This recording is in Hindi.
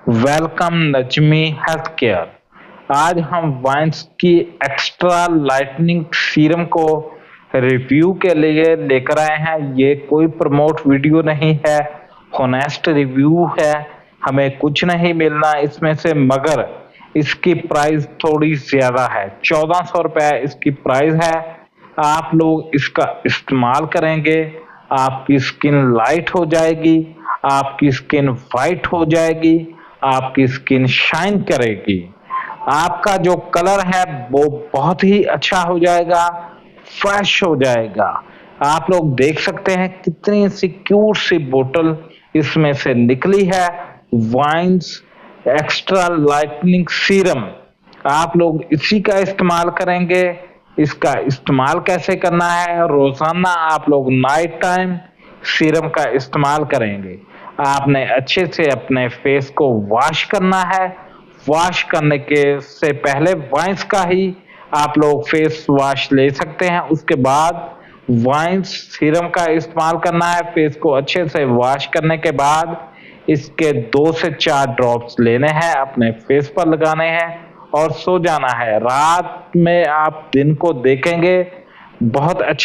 Welcome Najmi health care. आज हम वाइन्स की एक्स्ट्रा लाइटनिंग सीरम को रिव्यू के लिए लेकर आए हैं। ये कोई प्रमोट वीडियो नहीं है, होनेस्ट रिव्यू है। हमें कुछ नहीं मिलना इसमें से, मगर इसकी प्राइस थोड़ी ज्यादा है। 1400 रुपए इसकी प्राइस है। आप लोग इसका इस्तेमाल करेंगे, आपकी स्किन लाइट हो जाएगी, आपकी स्किन वाइट हो जाएगी, आपकी स्किन शाइन करेगी। आपका जो कलर है वो बहुत ही अच्छा हो जाएगा, फ्रेश हो जाएगा। आप लोग देख सकते हैं कितनी सी क्यूट सी बोतल इसमें से निकली है। वाइन्स एक्स्ट्रा लाइटनिंग सीरम, आप लोग इसी का इस्तेमाल करेंगे। इसका इस्तेमाल कैसे करना है? रोजाना आप लोग नाइट टाइम सीरम का इस्तेमाल करेंगे। आपने अच्छे से अपने फेस को वॉश करना है। वॉश करने के से पहले वाइन्स का ही आप लोग फेस वॉश ले सकते हैं। उसके बाद वाइन्स सीरम का इस्तेमाल करना है। फेस को अच्छे से वॉश करने के बाद इसके 2 से 4 ड्रॉप्स लेने हैं, अपने फेस पर लगाने हैं और सो जाना है। रात में आप दिन को देखेंगे बहुत अच्छा